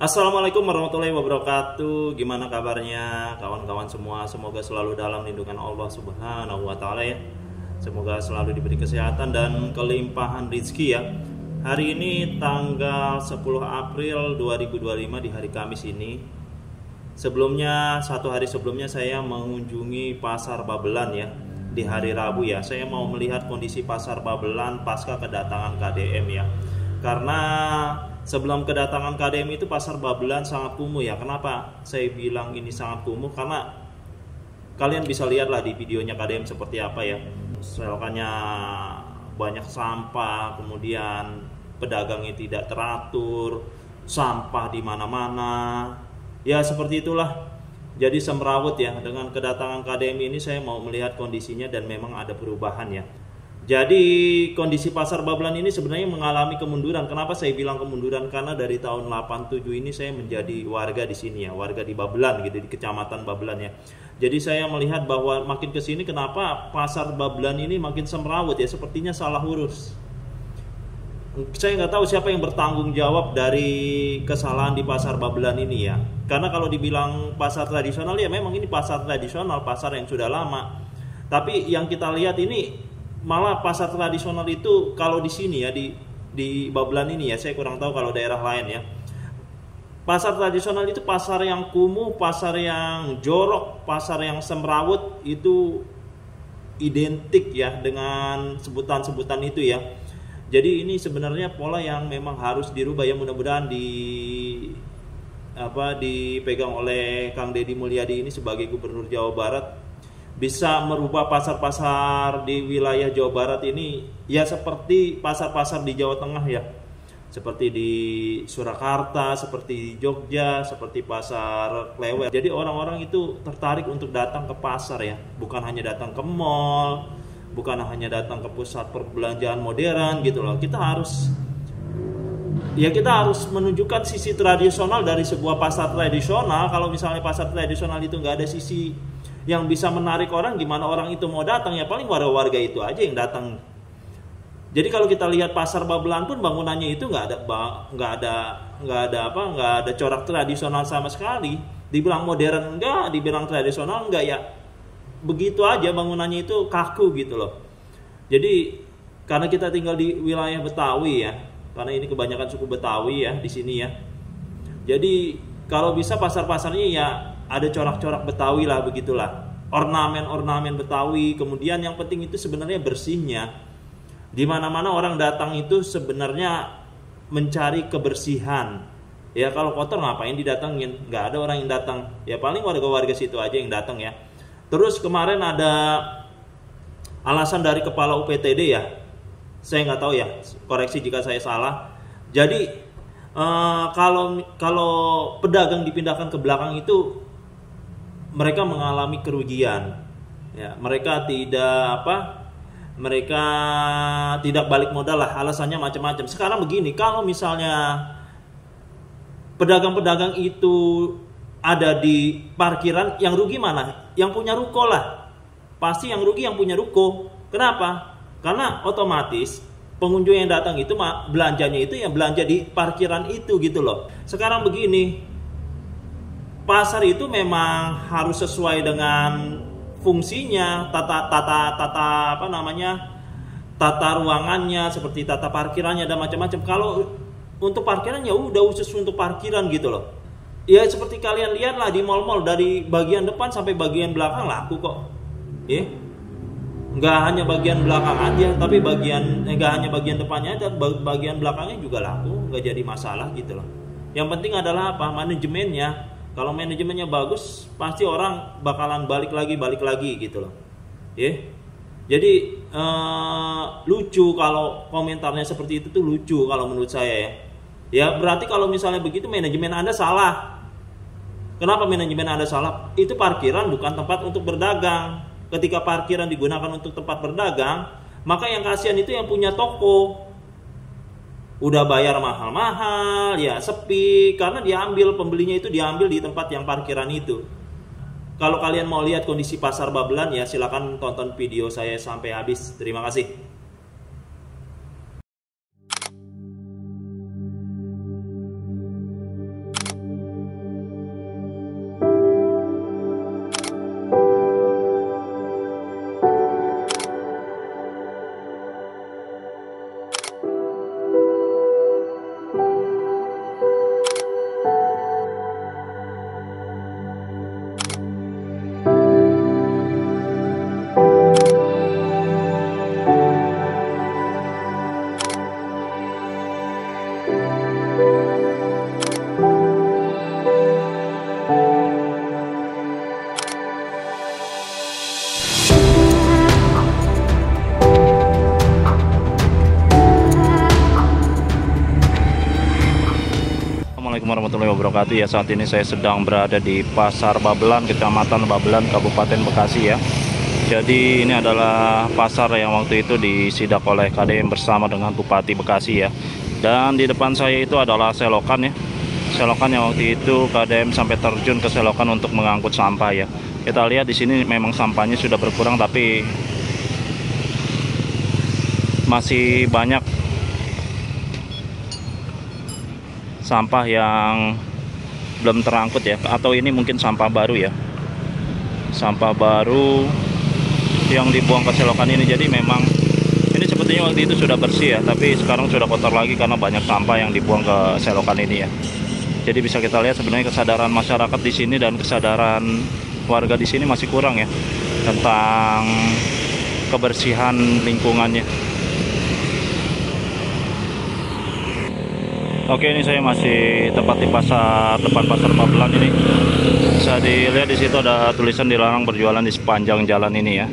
Assalamualaikum warahmatullahi wabarakatuh. Gimana kabarnya kawan-kawan semua? Semoga selalu dalam lindungan Allah Subhanahu wa taala ya. Semoga selalu diberi kesehatan dan kelimpahan rezeki ya. Hari ini tanggal 10 April 2025 di hari Kamis ini. Sebelumnya, satu hari sebelumnya saya mengunjungi pasar Babelan ya. Di hari Rabu ya, saya mau melihat kondisi pasar Babelan pasca kedatangan KDM ya. Karena sebelum kedatangan KDM itu pasar Babelan sangat kumuh ya. Kenapa saya bilang ini sangat kumuh? Karena kalian bisa lihatlah di videonya KDM seperti apa ya. Selokannya banyak sampah, kemudian pedagangnya tidak teratur, sampah di mana-mana. Ya seperti itulah. Jadi semrawut ya. Dengan kedatangan KDM ini saya mau melihat kondisinya dan memang ada perubahan ya. Jadi kondisi pasar Babelan ini sebenarnya mengalami kemunduran. Kenapa saya bilang kemunduran? Karena dari tahun 87 ini saya menjadi warga di sini ya, warga di Babelan gitu, di Kecamatan Babelan ya. Jadi saya melihat bahwa makin ke sini kenapa pasar Babelan ini makin semrawut ya, sepertinya salah urus. Saya nggak tahu siapa yang bertanggung jawab dari kesalahan di pasar Babelan ini ya. Karena kalau dibilang pasar tradisional ya memang ini pasar tradisional, pasar yang sudah lama. Tapi yang kita lihat ini malah pasar tradisional itu kalau di sini ya di Babelan ini ya, saya kurang tahu kalau daerah lain ya. Pasar tradisional itu pasar yang kumuh, pasar yang jorok, pasar yang semrawut itu identik ya dengan sebutan-sebutan itu ya. Jadi ini sebenarnya pola yang memang harus dirubah ya, mudah-mudahan dipegang oleh Kang Deddy Mulyadi ini sebagai Gubernur Jawa Barat bisa merubah pasar-pasar di wilayah Jawa Barat ini ya seperti pasar-pasar di Jawa Tengah ya, seperti di Surakarta, seperti di Jogja, seperti pasar Klewer. Jadi orang-orang itu tertarik untuk datang ke pasar ya, bukan hanya datang ke mall, bukan hanya datang ke pusat perbelanjaan modern gitu loh. Kita harus menunjukkan sisi tradisional dari sebuah pasar tradisional. Kalau misalnya pasar tradisional itu nggak ada sisi yang bisa menarik orang, gimana orang itu mau datang? Ya paling warga-warga itu aja yang datang. Jadi kalau kita lihat pasar Babelan pun bangunannya itu nggak ada corak tradisional sama sekali. Dibilang modern enggak, dibilang tradisional enggak ya. Begitu aja bangunannya itu kaku gitu loh. Jadi karena kita tinggal di wilayah Betawi ya, karena ini kebanyakan suku Betawi ya di sini ya. Jadi kalau bisa pasar-pasarnya ya ada corak-corak Betawi lah, begitulah. Ornamen-ornamen Betawi. Kemudian yang penting itu sebenarnya bersihnya. Di mana-mana orang datang itu sebenarnya mencari kebersihan. Ya kalau kotor ngapain didatengin? Nggak ada orang yang datang. Ya paling warga-warga situ aja yang datang ya. Terus kemarin ada alasan dari Kepala UPTD ya. Saya nggak tahu ya, koreksi jika saya salah. Jadi kalau pedagang dipindahkan ke belakang itu mereka mengalami kerugian ya, mereka tidak balik modal lah, alasannya macam-macam. Sekarang begini, kalau misalnya pedagang-pedagang itu ada di parkiran, yang rugi mana? Yang punya ruko lah, pasti yang rugi yang punya ruko. Kenapa? Karena otomatis pengunjung yang datang itu belanjanya itu yang belanja di parkiran itu gitu loh. Sekarang begini, pasar itu memang harus sesuai dengan fungsinya, tata ruangannya, seperti tata parkirannya dan macam-macam. Kalau untuk parkiran ya udah khusus untuk parkiran gitu loh. Ya seperti kalian lihat lah di mall-mall, dari bagian depan sampai bagian belakang laku kok. Ya. Nggak hanya bagian belakang aja, tapi nggak hanya bagian depannya aja, bagian belakangnya juga laku, nggak jadi masalah gitu loh. Yang penting adalah apa? Manajemennya. Kalau manajemennya bagus, pasti orang bakalan balik lagi gitu loh. Ya. Jadi lucu kalau komentarnya seperti itu tuh, lucu kalau menurut saya ya. Ya berarti kalau misalnya begitu manajemen Anda salah. Kenapa manajemen Anda salah? Itu parkiran bukan tempat untuk berdagang. Ketika parkiran digunakan untuk tempat berdagang, maka yang kasihan itu yang punya toko. Udah bayar mahal-mahal, ya sepi, karena pembelinya itu diambil di tempat yang parkiran itu. Kalau kalian mau lihat kondisi pasar Babelan ya silakan tonton video saya sampai habis. Terima kasih. Assalamualaikum warahmatullahi wabarakatuh. Ya, saat ini saya sedang berada di Pasar Babelan, Kecamatan Babelan, Kabupaten Bekasi ya. Jadi ini adalah pasar yang waktu itu disidak oleh KDM bersama dengan Bupati Bekasi ya. Dan di depan saya itu adalah selokan ya. Selokan yang waktu itu KDM sampai terjun ke selokan untuk mengangkut sampah ya. Kita lihat di sini memang sampahnya sudah berkurang, tapi masih banyak sampah yang belum terangkut ya, atau ini mungkin sampah baru ya, sampah baru yang dibuang ke selokan ini. Jadi memang ini sepertinya waktu itu sudah bersih ya, tapi sekarang sudah kotor lagi karena banyak sampah yang dibuang ke selokan ini ya. Jadi bisa kita lihat sebenarnya kesadaran masyarakat di sini dan kesadaran warga di sini masih kurang ya tentang kebersihan lingkungannya. Oke, ini saya masih tepat di depan pasar Babelan ini. Bisa dilihat di situ ada tulisan dilarang berjualan di sepanjang jalan ini ya.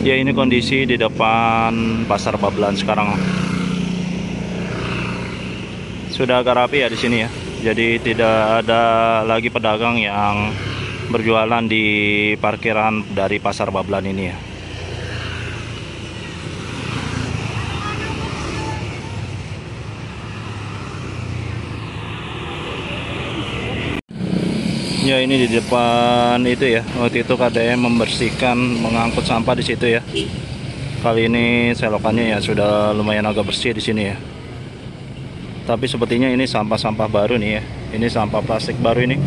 Ya, ini kondisi di depan pasar Babelan sekarang. Sudah agak rapi ya di sini ya. Jadi tidak ada lagi pedagang yang berjualan di parkiran dari pasar Babelan ini ya. Ya, ini di depan itu ya. Waktu itu KDM membersihkan, mengangkut sampah di situ ya. Kali ini selokannya ya sudah lumayan agak bersih di sini ya. Tapi sepertinya ini sampah-sampah baru nih ya. Ini sampah plastik baru ini.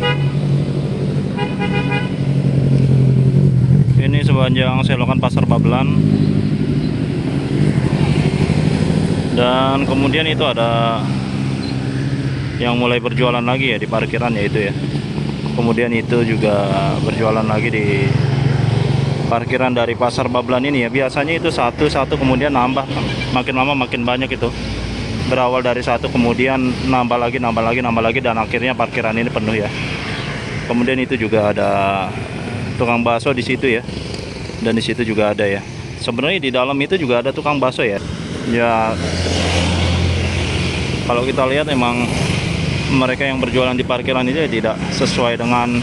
Ini sepanjang selokan pasar Babelan. Dan kemudian itu ada yang mulai berjualan lagi ya di parkiran ya itu ya. Kemudian itu juga berjualan lagi di parkiran dari pasar Babelan ini ya. Biasanya itu satu kemudian nambah, makin lama makin banyak itu. Berawal dari satu kemudian nambah lagi dan akhirnya parkiran ini penuh ya. Kemudian itu juga ada tukang bakso di situ ya. Dan di situ juga ada ya. Sebenarnya di dalam itu juga ada tukang bakso ya. Ya, kalau kita lihat emang mereka yang berjualan di parkiran ini tidak sesuai dengan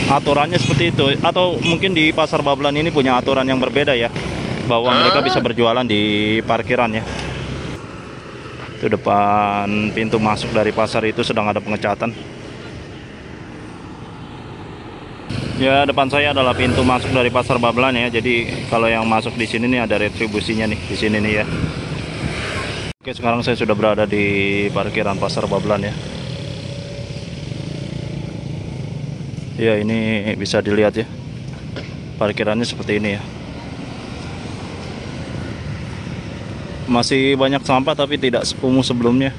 aturannya seperti itu, atau mungkin di pasar Babelan ini punya aturan yang berbeda ya, bahwa mereka bisa berjualan di parkiran ya. Itu depan pintu masuk dari pasar itu sedang ada pengecatan. Ya, depan saya adalah pintu masuk dari pasar Babelan ya. Jadi kalau yang masuk di sini nih ada retribusinya nih di sini nih ya. Oke, sekarang saya sudah berada di parkiran pasar Babelan ya. Ya, ini bisa dilihat ya. Parkirannya seperti ini ya. Masih banyak sampah tapi tidak sekumuh sebelumnya.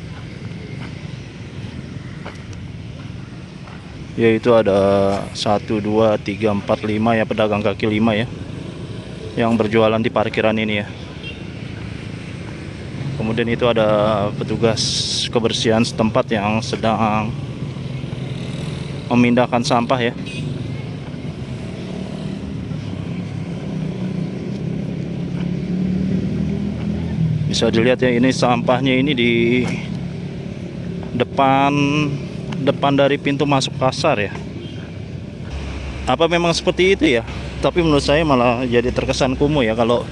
Ya, itu ada 1, 2, 3, 4, 5 ya, pedagang kaki 5 ya yang berjualan di parkiran ini ya. Kemudian itu ada petugas kebersihan setempat yang sedang memindahkan sampah ya. Bisa dilihat ya, ini sampahnya ini di depan dari pintu masuk pasar ya. Apa memang seperti itu ya? Tapi menurut saya malah jadi terkesan kumuh ya kalau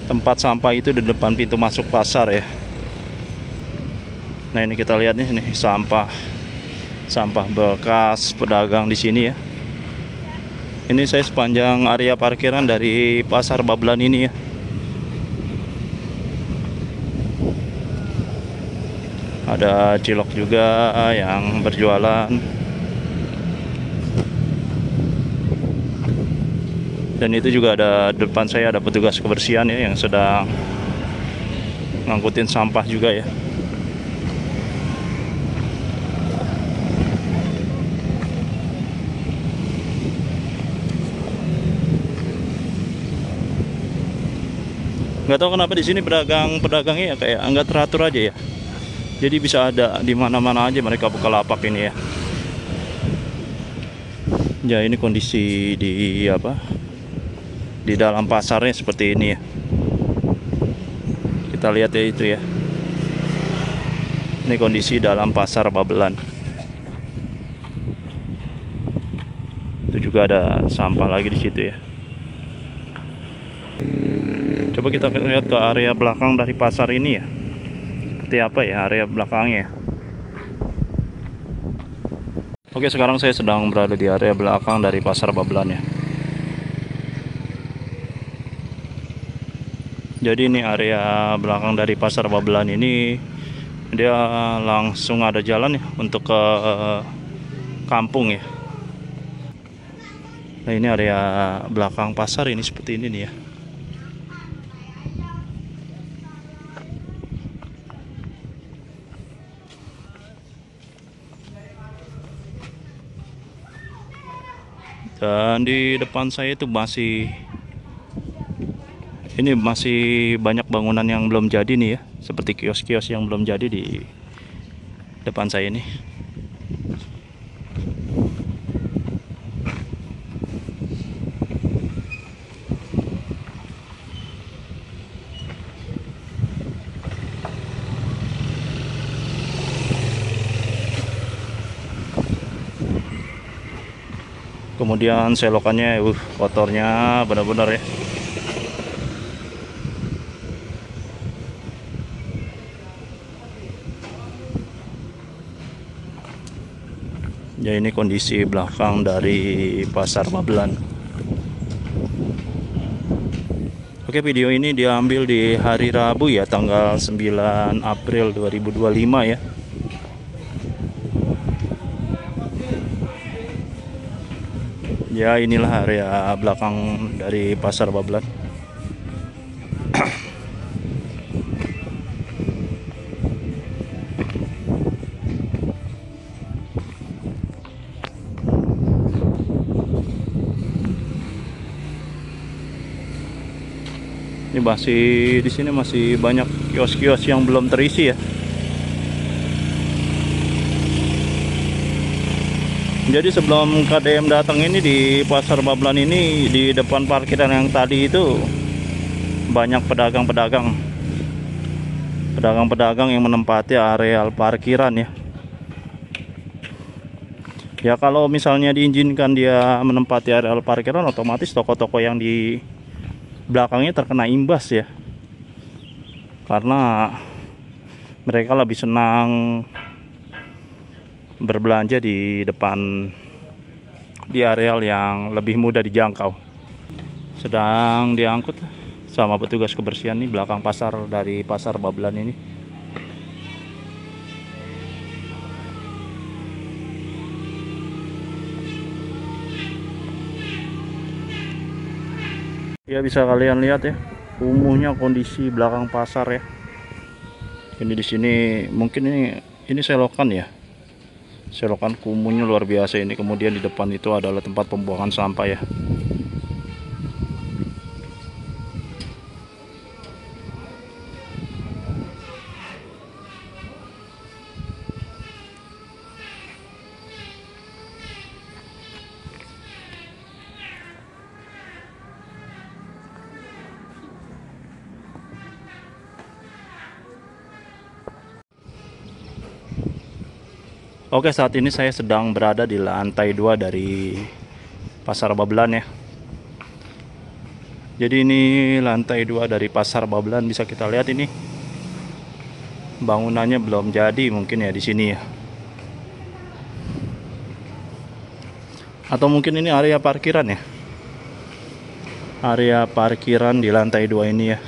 tempat sampah itu di depan pintu masuk pasar ya. Nah, ini kita lihat nih sampah bekas pedagang di sini ya. Ini saya sepanjang area parkiran dari pasar Babelan ini ya. Ada cilok juga yang berjualan. Dan itu juga ada depan saya ada petugas kebersihan ya yang sedang ngangkutin sampah juga ya. Nggak tahu kenapa di sini pedagangnya ya kayak nggak teratur aja ya. Jadi bisa ada di mana-mana aja mereka buka lapak ini ya. Ya, ini kondisi di dalam pasarnya seperti ini ya. kita lihat ya itu ya. Ini kondisi dalam pasar Babelan. Itu juga ada sampah lagi di situ ya. Coba kita lihat ke area belakang dari pasar ini ya. Seperti apa ya area belakangnya. Oke, sekarang saya sedang berada di area belakang dari pasar Babelan ya. Jadi ini area belakang dari pasar Babelan ini, dia langsung ada jalan ya untuk ke kampung ya. Nah, ini area belakang pasar ini seperti ini nih ya. Dan di depan saya itu masih banyak bangunan yang belum jadi nih ya, seperti kios-kios yang belum jadi di depan saya ini. Kemudian selokannya kotornya benar-benar ya. Ya, ini kondisi belakang dari pasar Babelan. Oke, video ini diambil di hari Rabu ya, tanggal 9 April 2025 ya. Ya, inilah area belakang dari pasar Babelan. Ini di sini masih banyak kios-kios yang belum terisi ya. Jadi sebelum KDM datang ini di pasar Babelan ini, di depan parkiran yang tadi itu banyak pedagang-pedagang yang menempati areal parkiran ya. Ya, kalau misalnya diizinkan dia menempati areal parkiran, otomatis toko-toko yang di belakangnya terkena imbas ya. Karena mereka lebih senang berbelanja di depan, di areal yang lebih mudah dijangkau. Sedang diangkut sama petugas kebersihan nih belakang pasar dari pasar Babelan ini. Ya, bisa kalian lihat ya, kumuhnya kondisi belakang pasar ya. Ini di sini mungkin ini selokan ya. Selokan kumuhnya luar biasa ini. Kemudian di depan itu adalah tempat pembuangan sampah ya. Oke, saat ini saya sedang berada di lantai 2 dari pasar Babelan ya. Jadi ini lantai 2 dari pasar Babelan, bisa kita lihat ini bangunannya belum jadi mungkin ya di sini ya. Atau mungkin ini area parkiran ya. Area parkiran di lantai 2 ini ya.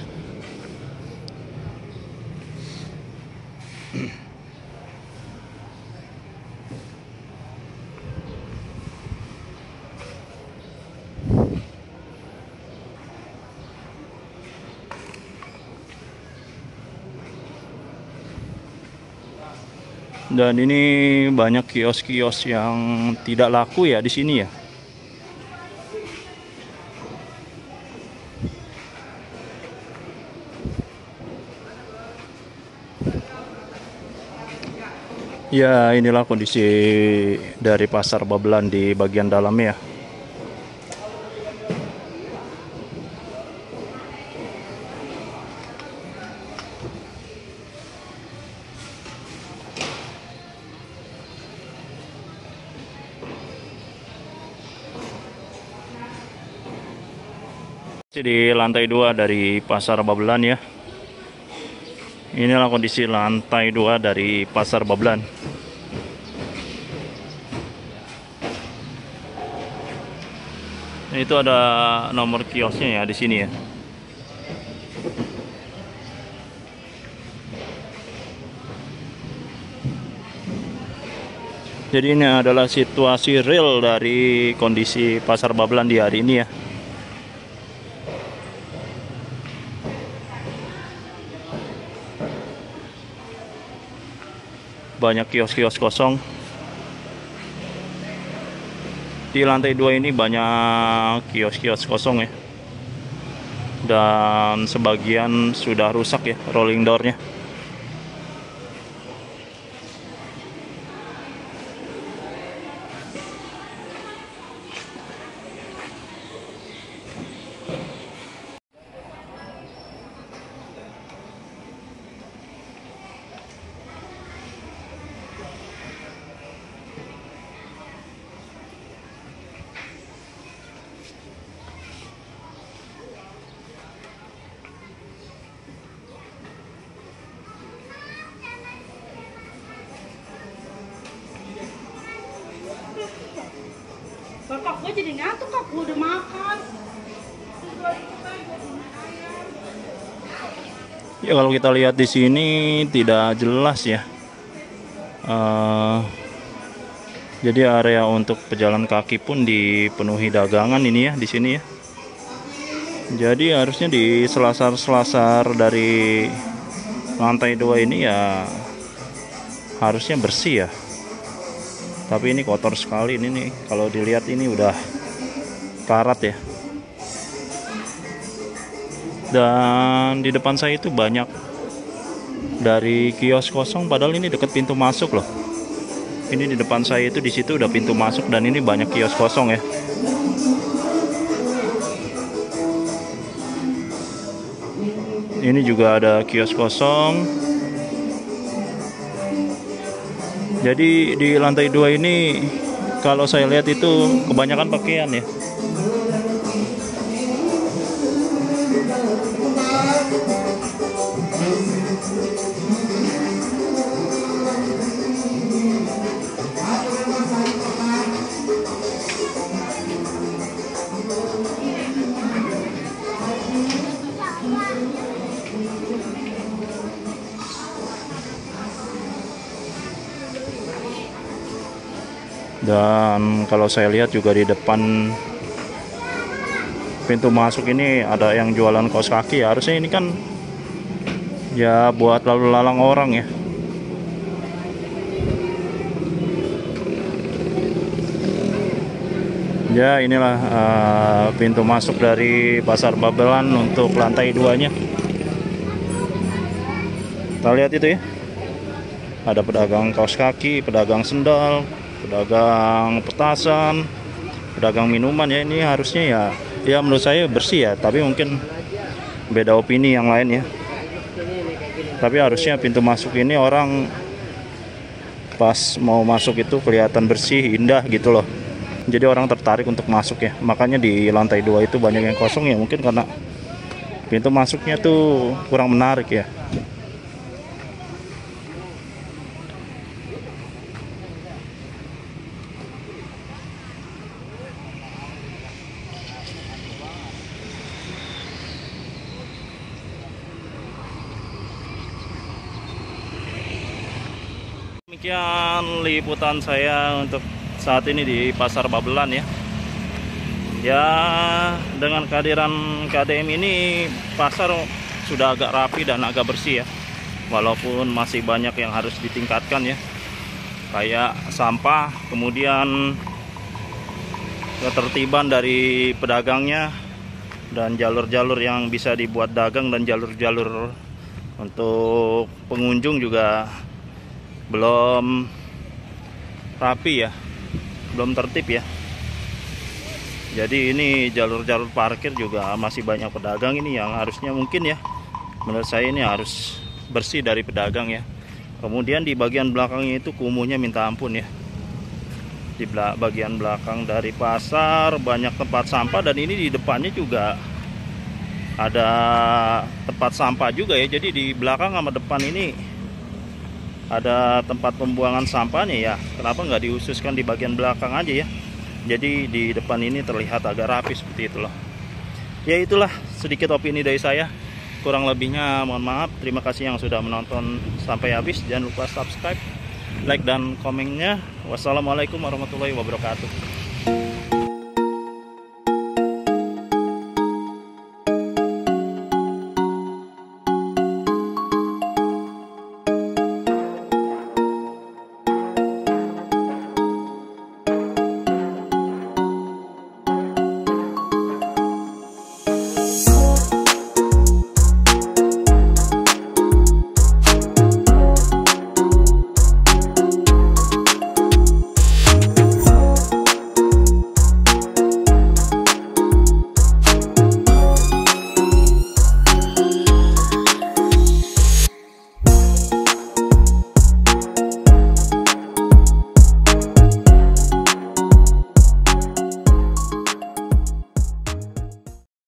Dan ini banyak kios-kios yang tidak laku ya di sini ya. Ya, inilah kondisi dari pasar Babelan di bagian dalamnya. Di lantai 2 dari Pasar Babelan ya. Inilah kondisi lantai 2 dari Pasar Babelan. Itu ada nomor kiosnya ya di sini ya. Jadi ini adalah situasi real dari kondisi Pasar Babelan di hari ini ya. Banyak kios-kios kosong. Di lantai 2 ini banyak kios-kios kosong ya. Dan sebagian sudah rusak ya rolling door-nya. Bapak gue jadi ngantuk, kak. Gue udah makan. Ya kalau kita lihat di sini tidak jelas ya. Jadi area untuk pejalan kaki pun dipenuhi dagangan ini ya di sini ya. Jadi harusnya di selasar-selasar dari lantai 2 ini ya harusnya bersih ya. Tapi ini kotor sekali ini nih. Kalau dilihat ini udah karat ya. Dan di depan saya itu banyak dari kios kosong, padahal ini dekat pintu masuk loh. Ini di depan saya itu di situ udah pintu masuk dan ini banyak kios kosong ya. Ini juga ada kios kosong. Jadi di lantai 2 ini kalau saya lihat itu kebanyakan pakaian ya. Dan kalau saya lihat juga di depan pintu masuk ini ada yang jualan kaos kaki ya. Harusnya ini kan ya buat lalu lalang orang ya. Ya inilah pintu masuk dari Pasar Babelan untuk lantai 2-nya. Kita lihat itu ya. Ada pedagang kaos kaki, pedagang sendal, pedagang petasan, pedagang minuman ya. Ini harusnya ya menurut saya bersih ya, tapi mungkin beda opini yang lain ya. Tapi harusnya pintu masuk ini orang pas mau masuk itu kelihatan bersih, indah gitu loh. Jadi orang tertarik untuk masuk ya. Makanya di lantai 2 itu banyak yang kosong ya, mungkin karena pintu masuknya tuh kurang menarik ya. Demikian liputan saya untuk saat ini di Pasar Babelan ya. Ya dengan kehadiran KDM ini pasar sudah agak rapi dan agak bersih ya. Walaupun masih banyak yang harus ditingkatkan ya. Kayak sampah, kemudian ketertiban dari pedagangnya, dan jalur-jalur yang bisa dibuat dagang dan jalur-jalur untuk pengunjung juga belum rapi ya, belum tertib ya. Jadi ini jalur-jalur parkir juga masih banyak pedagang ini yang harusnya mungkin ya, menurut saya ini harus bersih dari pedagang ya. Kemudian di bagian belakangnya itu kumuhnya minta ampun ya. Di bagian belakang dari pasar banyak tempat sampah, dan ini di depannya juga ada tempat sampah juga ya. Jadi di belakang sama depan ini ada tempat pembuangan sampahnya ya. Kenapa nggak dihususkan di bagian belakang aja ya? Jadi di depan ini terlihat agak rapi seperti itu loh. Ya itulah sedikit opini dari saya. Kurang lebihnya mohon maaf. Terima kasih yang sudah menonton sampai habis. Jangan lupa subscribe, like dan komennya. Wassalamualaikum warahmatullahi wabarakatuh.